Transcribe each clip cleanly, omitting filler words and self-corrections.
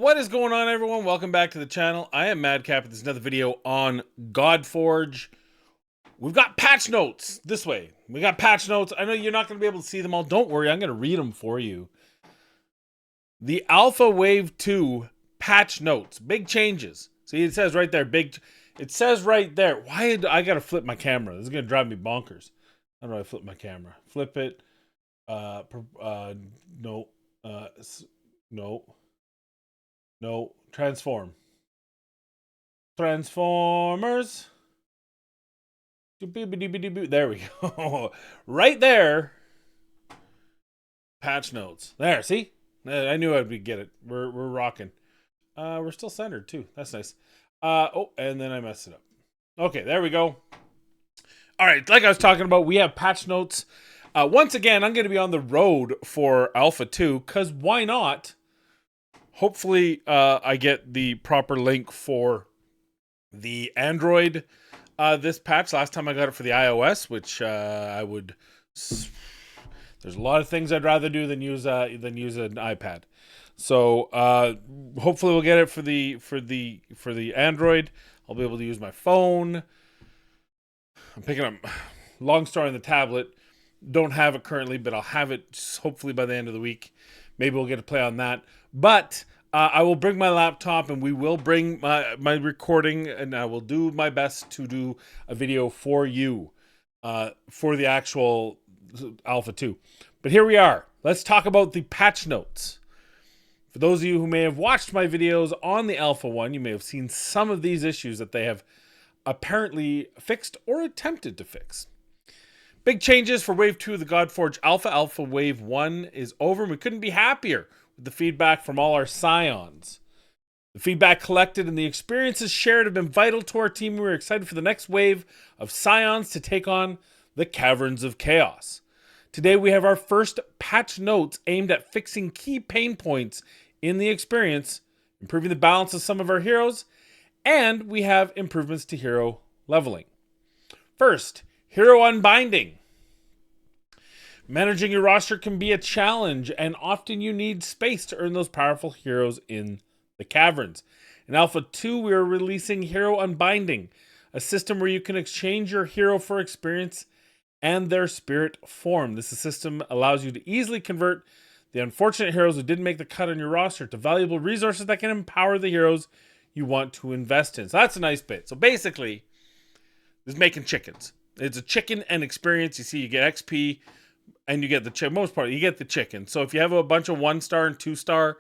What is going on, everyone? Welcome back to the channel. I am Madcap, and this is another video on Godforge. We've got patch notes this way. We got patch notes. I know you're not going to be able to see them all. Don't worry, I'm going to read them for you. The Alpha Wave 2 patch notes. Big changes. See, it says right there, it says right there. Why I got to flip my camera? This is going to drive me bonkers. How do I flip my camera? Flip it. No. No. No, transform. Transformers. There we go. Right there. Patch notes. There, see? I knew I'd get it. We're rocking. We're still centered too. That's nice. Oh, and then I messed it up. Okay, there we go. All right, like I was talking about, we have patch notes. Once again, I'm going to be on the road for Alpha 2, because why not? Hopefully, I get the proper link for the Android this patch. Last time I got it for the iOS, which I would. There's a lot of things I'd rather do than use an iPad. So hopefully we'll get it for the Android. I'll be able to use my phone. I'm picking up long story on the tablet. Don't have it currently, but I'll have it hopefully by the end of the week. Maybe we'll get to play on that. But I will bring my laptop, and we will bring my recording, and I will do my best to do a video for you for the actual Alpha 2. But here we are. Let's talk about the patch notes. For those of you who may have watched my videos on the Alpha 1, you may have seen some of these issues that they have apparently fixed or attempted to fix. Big changes for Wave 2 of the Godforge Alpha. Alpha Wave 1 is over, and we couldn't be happier with the feedback from all our scions. The feedback collected and the experiences shared have been vital to our team. We're excited for the next wave of scions to take on the Caverns of Chaos. Today we have our first patch notes aimed at fixing key pain points in the experience, improving the balance of some of our heroes, and we have improvements to hero leveling. First, hero unbinding. Managing your roster can be a challenge, and often you need space to earn those powerful heroes in the caverns. In Alpha 2, we are releasing Hero Unbinding, a system where you can exchange your hero for experience and their spirit form. This system allows you to easily convert the unfortunate heroes who didn't make the cut on your roster to valuable resources that can empower the heroes you want to invest in. So that's a nice bit. So basically, this is making chickens. It's a chicken and experience. You see, you get XP, and you get the most part, you get the chicken. So if you have a bunch of 1-star and 2-star,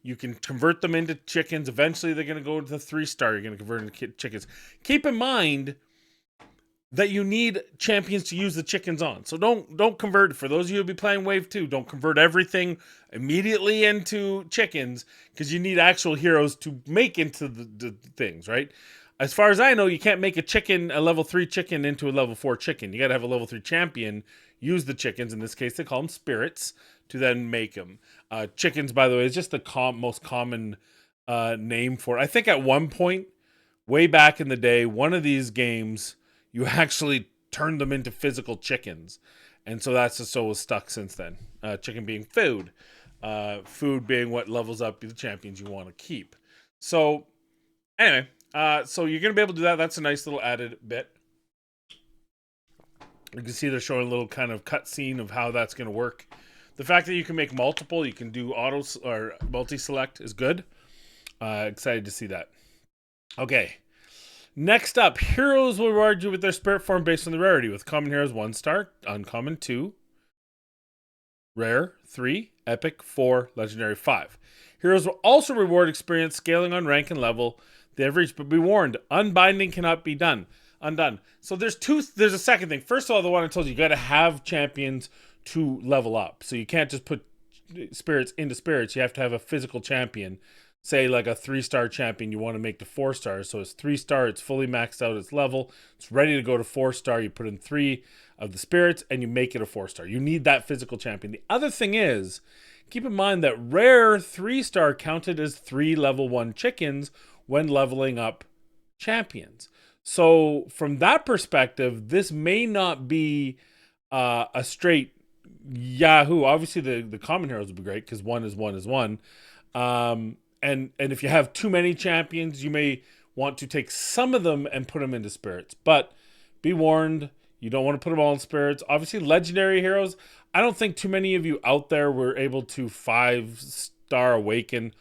you can convert them into chickens. Eventually, they're going to go to the 3-star. You're going to convert into chickens. Keep in mind that you need champions to use the chickens on. So don't convert. For those of you who will be playing Wave 2, don't convert everything immediately into chickens, because you need actual heroes to make into the things, right? As far as I know, you can't make a level 3 chicken into a level 4 chicken. You got to have a level 3 champion use the chickens. In this case, they call them spirits, to then make them. Chickens, by the way, is just the most common name for it. I think at one point, way back in the day, one of these games, you actually turned them into physical chickens. And so that's just so was stuck since then. Chicken being food. Food being what levels up the champions you want to keep. So, anyway. So you're going to be able to do that. That's a nice little added bit. You can see they're showing a little kind of cutscene of how that's going to work. The fact that you can make multiple, you can do auto or multi-select is good. Excited to see that. Okay. Next up, heroes will reward you with their spirit form based on the rarity. With common heroes, 1-star, uncommon 2, rare 3, epic 4, legendary 5. Heroes will also reward experience scaling on rank and level they have reached, but be warned, unbinding cannot be undone. So there's a second thing. First of all, the one I told you, you got to have champions to level up. So you can't just put spirits into spirits. You have to have a physical champion. Say like a 3-star champion, you want to make to 4-star. So it's 3-star, it's fully maxed out its level. It's ready to go to 4-star. You put in 3 of the spirits and you make it a 4-star. You need that physical champion. The other thing is, keep in mind that rare 3-star counted as 3 level 1 chickens when leveling up champions. So from that perspective, this may not be a straight Yahoo. Obviously, the common heroes would be great because 1 is 1 is 1. and if you have too many champions, you may want to take some of them and put them into spirits. But be warned, you don't want to put them all in spirits. Obviously, legendary heroes. I don't think too many of you out there were able to 5-star awaken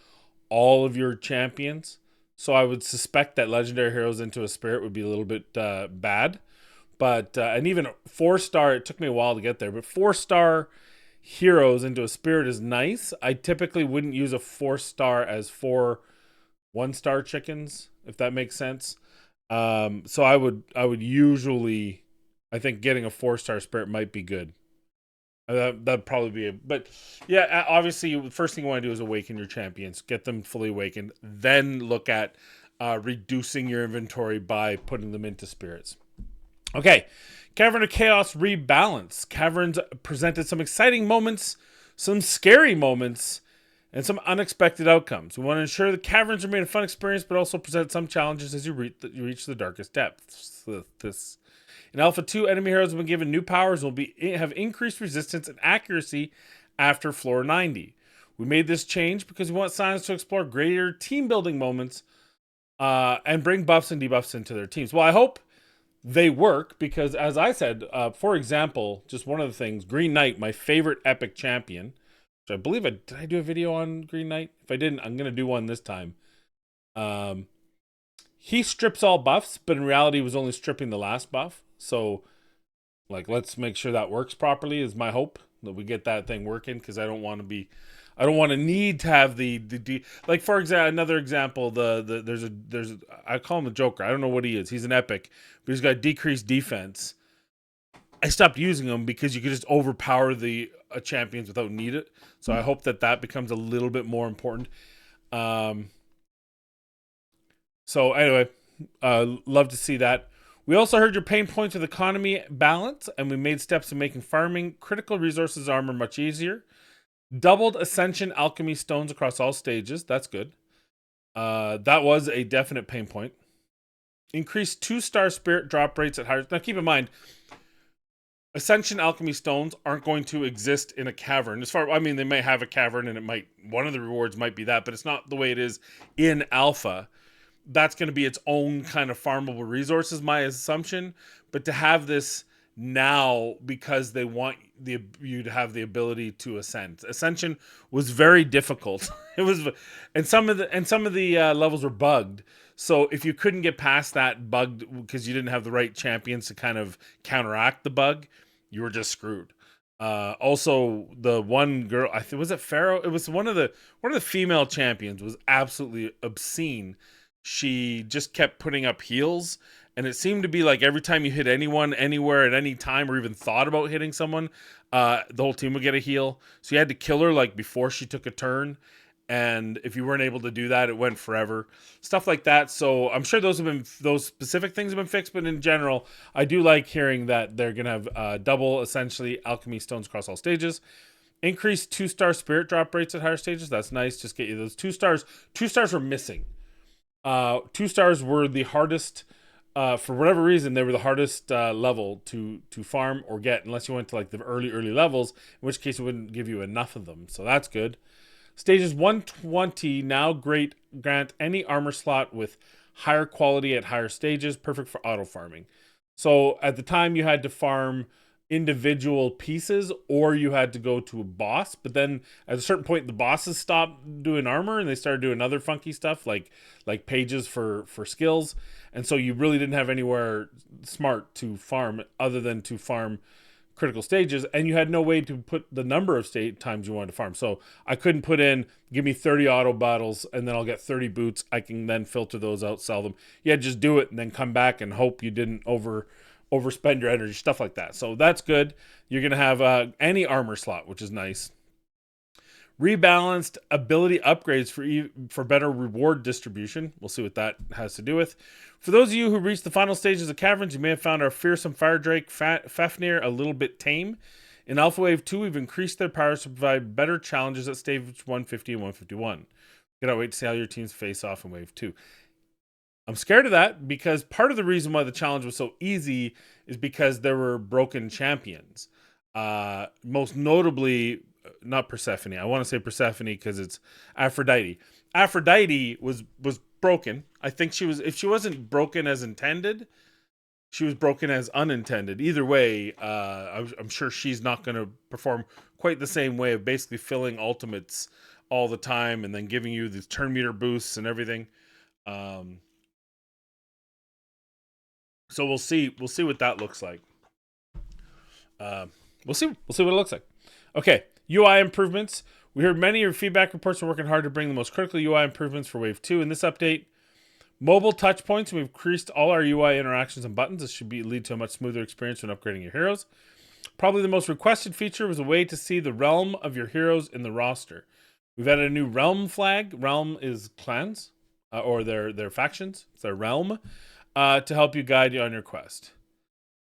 all of your champions. So I would suspect that legendary heroes into a spirit would be a little bit bad. But and even 4-star, it took me a while to get there. But 4-star heroes into a spirit is nice. I typically wouldn't use a 4-star as 4 1-star chickens, if that makes sense. So I would usually, I think getting a 4-star spirit might be good. That'd probably be but yeah, obviously the first thing you want to do is awaken your champions, get them fully awakened, then look at reducing your inventory by putting them into spirits. Okay, Cavern of Chaos rebalance. Caverns presented some exciting moments, some scary moments, and some unexpected outcomes. We want to ensure the caverns remain a fun experience, but also present some challenges as you reach the darkest depths. In Alpha 2, enemy heroes have been given new powers and will have increased resistance and accuracy after floor 90. We made this change because we want Scions to explore greater team building moments and bring buffs and debuffs into their teams. Well, I hope they work because, as I said, for example, just one of the things, Green Knight, my favorite epic champion, which I believe did I do a video on Green Knight? If I didn't, I'm going to do one this time. He strips all buffs, but in reality was only stripping the last buff. So, like, let's make sure that works properly is my hope, that we get that thing working, because I don't want to need to have like, for example, another example, there's I call him the Joker. I don't know what he is. He's an epic, but he's got decreased defense. I stopped using him because you could just overpower the champions without need it. So I hope that becomes a little bit more important. So anyway, love to see that. We also heard your pain points with economy balance, and we made steps in making farming critical resources armor much easier. Doubled Ascension Alchemy Stones across all stages. That's good. That was a definite pain point. Increased 2-star spirit drop rates at higher... Now keep in mind, Ascension Alchemy Stones aren't going to exist in a cavern. They may have a cavern, and one of the rewards might be that, but it's not the way it is in Alpha. That's going to be its own kind of farmable resource, is my assumption. But to have this now, because they want you to have the ability to ascend. Ascension was very difficult. It was, and some of the levels were bugged. So if you couldn't get past that bug because you didn't have the right champions to kind of counteract the bug, you were just screwed. Also, the one girl, was it Pharaoh? It was one of the female champions was absolutely obscene. She just kept putting up heals, and it seemed to be like every time you hit anyone, anywhere, at any time, or even thought about hitting someone, the whole team would get a heal. So you had to kill her like before she took a turn, and if you weren't able to do that, it went forever. Stuff like that. So I'm sure those specific things have been fixed, but in general, I do like hearing that they're gonna have double, essentially, alchemy stones across all stages. Increased 2-star spirit drop rates at higher stages. That's nice. Just get you those 2 stars. 2 stars were missing. 2 stars were the hardest, for whatever reason, they were the hardest level to farm or get, unless you went to like the early levels, in which case it wouldn't give you enough of them. So that's good. Stages 120 now grant any armor slot with higher quality at higher stages, perfect for auto farming. So at the time you had to farm individual pieces, or you had to go to a boss, but then at a certain point the bosses stopped doing armor and they started doing other funky stuff like pages for skills, and so you really didn't have anywhere smart to farm other than to farm critical stages, and you had no way to put the number of times you wanted to farm. So I couldn't put in, give me 30 auto battles and then I'll get 30 boots. I can then filter those out, sell them. You had to just do it and then come back and hope you didn't overspend your energy, stuff like that. So that's good. You're going to have any armor slot, which is nice. Rebalanced ability upgrades for better reward distribution. We'll see what that has to do with. For those of you who reached the final stages of Caverns, you may have found our fearsome Fire Drake Fafnir a little bit tame. In Alpha Wave 2, we've increased their powers to provide better challenges at stage 150 and 151. Cannot wait to see how your teams face off in Wave 2. I'm scared of that because part of the reason why the challenge was so easy is because there were broken champions. Most notably, not Persephone. I want to say Persephone because it's Aphrodite. Aphrodite was broken. I think she was, if she wasn't broken as intended, she was broken as unintended. Either way, I'm sure she's not going to perform quite the same way of basically filling ultimates all the time and then giving you these turn meter boosts and everything. Um, so we'll see what that looks like. Uh, we'll see what it looks like. Okay, UI improvements. We heard many of your feedback reports are working hard to bring the most critical UI improvements for Wave 2 in this update. Mobile touch points. We've increased all our UI interactions and buttons. This should lead to a much smoother experience when upgrading your heroes. Probably the most requested feature was a way to see the realm of your heroes in the roster. We've added a new realm flag. Realm is clans or their factions. It's their realm to help you guide you on your quest.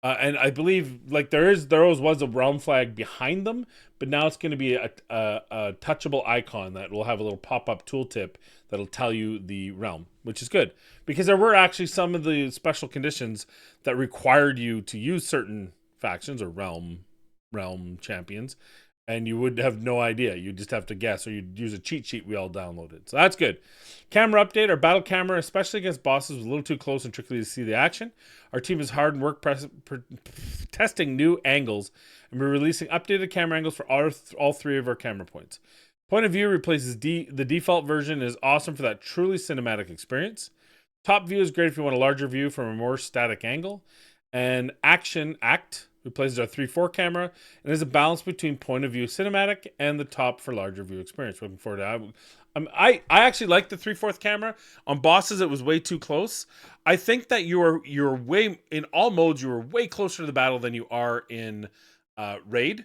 And I believe like there always was a realm flag behind them, but now it's going to be a touchable icon that will have a little pop-up tooltip that'll tell you the realm, which is good because there were actually some of the special conditions that required you to use certain factions or realm champions, and you would have no idea. You'd just have to guess, or you'd use a cheat sheet we all downloaded. So that's good. Camera update. Our battle camera, especially against bosses, was a little too close and tricky to see the action. Our team is hard and work testing new angles, and we're releasing updated camera angles for all three of our camera points. Point of view replaces the default version, is awesome for that truly cinematic experience. Top view is great if you want a larger view from a more static angle. And act replaces our 3:4 camera and is a balance between point of view cinematic and the top for larger view experience. Looking forward to that. I actually like the 3/4 camera. On bosses, it was way too close. I think that you're way, in all modes, you were way closer to the battle than you are in Raid.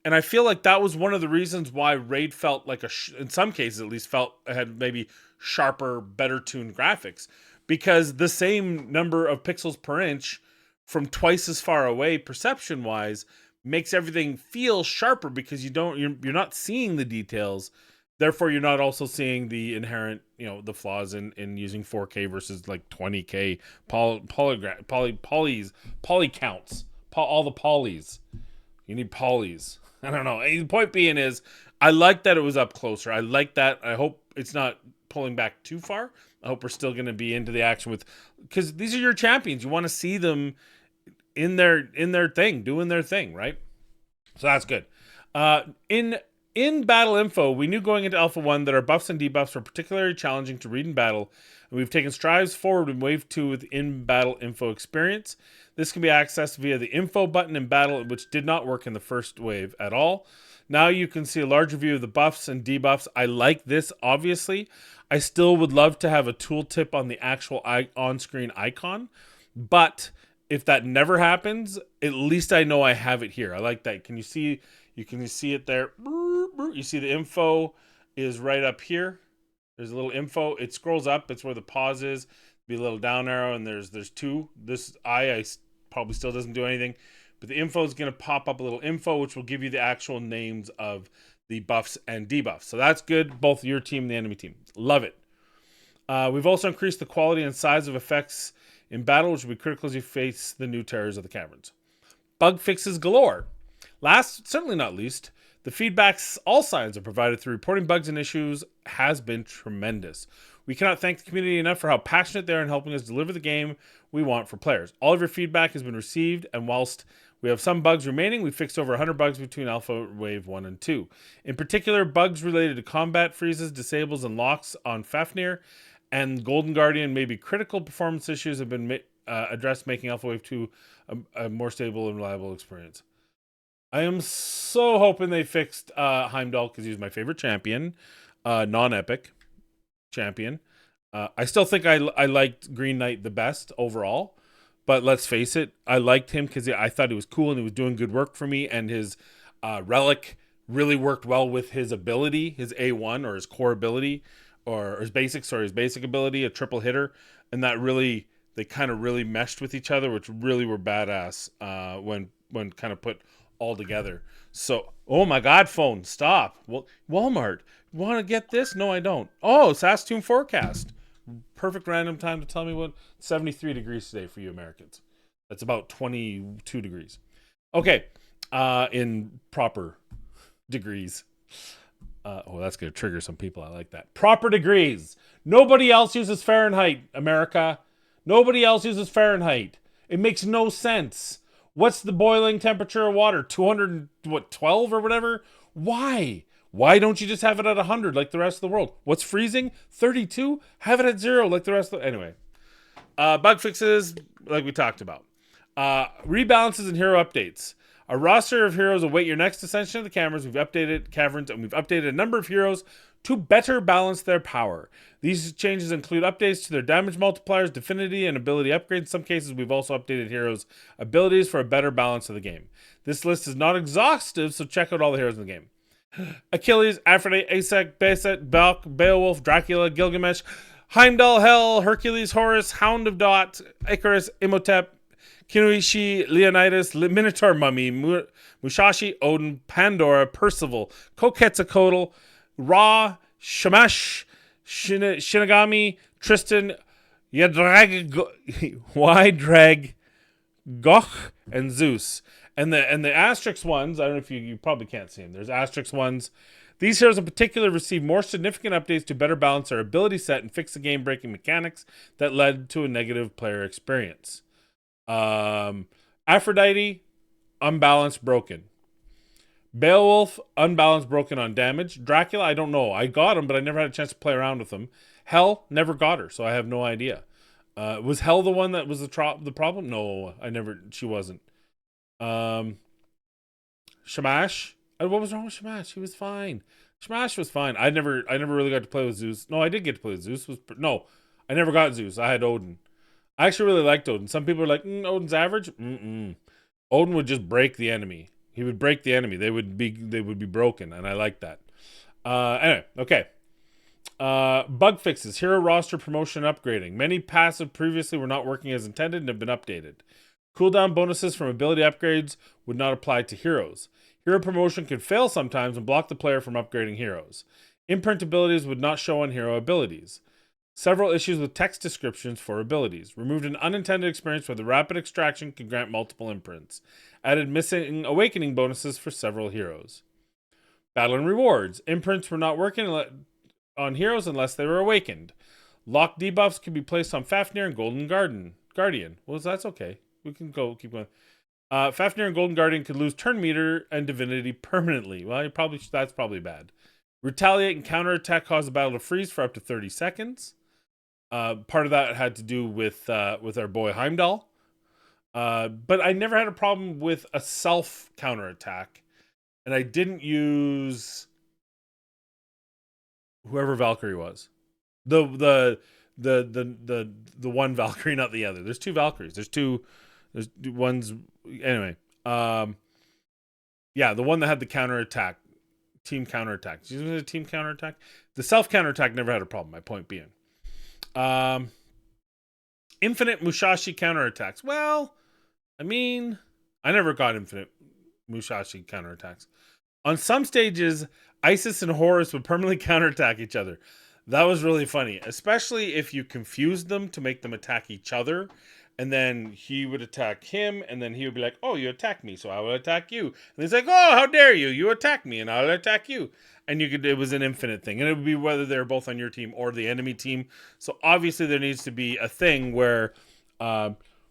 And I feel like that was one of the reasons why Raid felt like in some cases at least, had maybe sharper, better tuned graphics. Because the same number of pixels per inch from twice as far away perception wise makes everything feel sharper because you're not seeing the details, therefore you're not also seeing the inherent the flaws in using 4K versus like 20K poly counts, all the polys. You need polys. I don't know. The point being is I like that it was up closer. I like that. I hope it's not pulling back too far. I hope we're still going to be into the action because these are your champions. You want to see them in their thing, doing their thing, right? So that's good. In battle info, we knew going into Alpha 1 that our buffs and debuffs were particularly challenging to read in battle, and we've taken strides forward in Wave 2 with in-battle info experience. This can be accessed via the info button in battle, which did not work in the first wave at all. Now you can see a larger view of the buffs and debuffs. I like this, obviously. I still would love to have a tooltip on the actual on-screen icon, but if that never happens, at least I know I have it here. I like that. Can you see? You can see it there. You see the info is right up here. There's a little info. It scrolls up. It's where the pause is. Be a little down arrow, and there's two. This I probably still doesn't do anything, but the info is going to pop up a little info, which will give you the actual names of the buffs and debuffs. So that's good. Both your team and the enemy team. Love it. We've also increased the quality and size of effects in battle, which will be critical as you face the new terrors of the caverns. Bug fixes galore. Last, certainly not least, the feedbacks all signs are provided through reporting bugs and issues has been tremendous. We cannot thank the community enough for how passionate they are in helping us deliver the game we want for players. All of your feedback has been received, and whilst we have some bugs remaining, we fixed over 100 bugs between Alpha Wave 1 and 2. In particular, bugs related to combat freezes, disables, and locks on Fafnir and Golden Guardian may be critical performance issues have been addressed, making Alpha Wave 2 a more stable and reliable experience. I am so hoping they fixed Heimdall because he's my favorite champion, non-epic champion. I still think I liked Green Knight the best overall, but let's face it, I liked him because I thought he was cool and he was doing good work for me, and his relic really worked well with his ability, his A1 or his core ability, or his basic ability, a triple hitter, and that really, they kind of really meshed with each other, which really were badass when kind of put all together. So, oh my God, phone, stop. Well, Walmart, want to get this? No, I don't. Oh, Saskatoon forecast. Perfect random time to tell me what 73 degrees today for you Americans. That's about 22 degrees. Okay, in proper degrees. That's going to trigger some people. I like that. Proper degrees. Nobody else uses Fahrenheit, America. Nobody else uses Fahrenheit. It makes no sense. What's the boiling temperature of water? 212 or whatever? Why? Why don't you just have it at 100 like the rest of the world? What's freezing? 32? Have it at 0 like the rest of the... Anyway. Bug fixes, like we talked about. Rebalances and hero updates. A roster of heroes await your next ascension of the caverns. We've updated caverns, and we've updated a number of heroes to better balance their power. These changes include updates to their damage multipliers, affinity, and ability upgrades. In some cases, we've also updated heroes' abilities for a better balance of the game. This list is not exhaustive, so check out all the heroes in the game. Achilles, Aphrodite, Aesek, Baset, Balk, Beowulf, Dracula, Gilgamesh, Heimdall, Hel, Hercules, Horus, Hound of Dot, Icarus, Imhotep, Kinuishi, Leonidas, Minotaur Mummy, Mushashi, Odin, Pandora, Percival, Quetzalcoatl, Ra, Shamash, Shinigami, Tristan, Ydrag, Goch, and Zeus. And the asterisk ones, I don't know if you probably can't see them. There's asterisk ones. These heroes in particular receive more significant updates to better balance their ability set and fix the game-breaking mechanics that led to a negative player experience. Aphrodite, unbalanced, broken. Beowulf, unbalanced, broken on damage. Dracula, I don't know. I got him, but I never had a chance to play around with him. Hel, never got her, so I have no idea. Was Hel the one that was the problem? No, she wasn't. Shamash. What was wrong with Shamash? He was fine. Shamash was fine. I never really got to play with Zeus. No, I did get to play with Zeus. I never got Zeus. I had Odin. I actually really liked Odin. Some people are like, Odin's average. Odin would just break the enemy. He would break the enemy. They would be broken, and I like that. Anyway, okay. Bug fixes, hero roster promotion upgrading. Many passive previously were not working as intended and have been updated. Cooldown bonuses from ability upgrades would not apply to heroes. Hero promotion could fail sometimes and block the player from upgrading heroes. Imprint abilities would not show on hero abilities. Several issues with text descriptions for abilities. Removed an unintended experience where the rapid extraction can grant multiple imprints. Added missing awakening bonuses for several heroes. Battle and rewards. Imprints were not working on heroes unless they were awakened. Lock debuffs could be placed on Fafnir and Golden Guardian. Well, that's okay. We can keep going. Fafnir and Golden Guardian could lose turn meter and divinity permanently. Well, that's probably bad. Retaliate and counterattack cause the battle to freeze for up to 30 seconds. Part of that had to do with our boy Heimdall. But I never had a problem with a self counterattack. And I didn't use whoever Valkyrie was. The one Valkyrie, not the other. There's two Valkyries. There's ones anyway. Yeah, the one that had the counterattack. Team counterattack. Is it a team counterattack? The self counterattack never had a problem, my point being. Infinite Mushashi counterattacks. Well, I mean, I never got infinite Mushashi counterattacks. On some stages, Isis and Horus would permanently counterattack each other. That was really funny, especially if you confused them to make them attack each other. And then he would attack him, and then he would be like, oh, you attacked me, so I will attack you. And he's like, oh, how dare you? You attack me, and I'll attack you. And it was an infinite thing. And it would be whether they're both on your team or the enemy team. So obviously there needs to be a thing where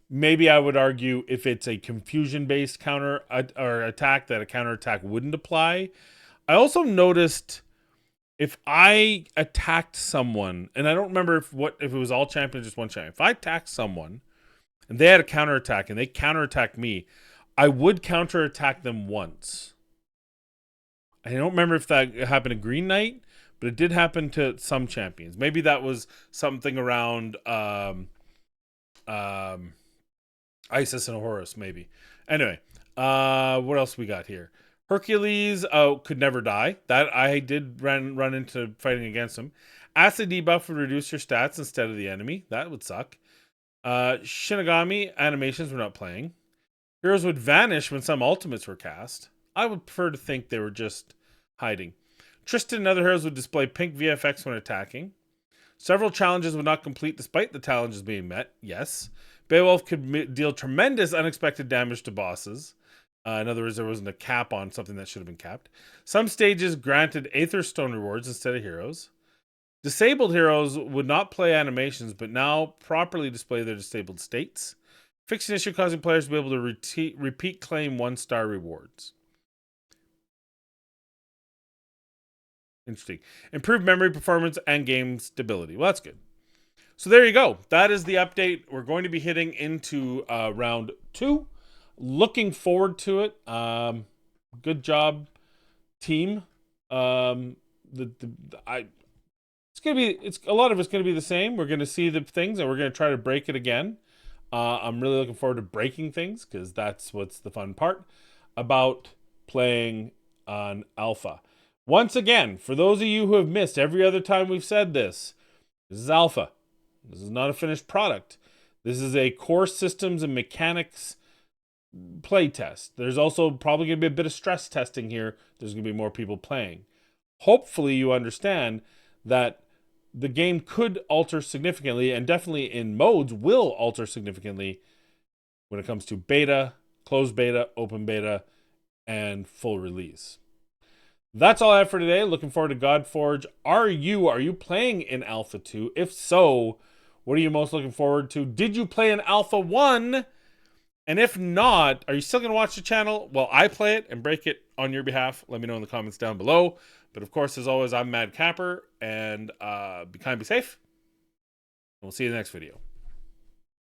maybe I would argue if it's a confusion-based counter or attack, that a counterattack wouldn't apply. I also noticed if I attacked someone, and I don't remember if it was all champions or just one champion. If I attacked someone, and they had a counterattack, and they counterattacked me, I would counterattack them once. I don't remember if that happened to Green Knight, but it did happen to some champions. Maybe that was something around Isis and Horus, maybe. Anyway, what else we got here? Hercules could never die. That I did run into fighting against him. Acid debuff would reduce your stats instead of the enemy. That would suck. Shinigami animations were not playing. Heroes would vanish when some ultimates were cast. I would prefer to think they were just hiding. Tristan and other heroes would display pink VFX when attacking. Several challenges would not complete despite the challenges being met. Yes. Beowulf could deal tremendous unexpected damage to bosses. In other words, there wasn't a cap on something that should have been capped. Some stages granted Aether Stone rewards instead of heroes. Disabled heroes would not play animations, but now properly display their disabled states. Fixed an issue causing players to be able to repeat claim 1-star rewards. Interesting. Improved memory performance and game stability. Well, that's good. So there you go. That is the update. We're going to be hitting into round 2. Looking forward to it. Good job, team. It's a lot of it's gonna be the same. We're gonna see the things and we're gonna try to break it again. I'm really looking forward to breaking things because that's what's the fun part about playing on alpha. Once again, for those of you who have missed every other time we've said this, this is alpha. This is not a finished product. This is a core systems and mechanics play test. There's also probably going to be a bit of stress testing here. There's going to be more people playing. Hopefully you understand that the game could alter significantly, and definitely in modes will alter significantly when it comes to beta, closed beta, open beta, and full release. That's all I have for today. Looking forward to Godforge. Are you playing in Alpha 2? If so, what are you most looking forward to? Did you play in Alpha 1? And if not, are you still going to watch the channel while I play it and break it on your behalf? Let me know in the comments down below. But of course, as always, I'm Mad Capper, and be kind, be safe. And we'll see you in the next video.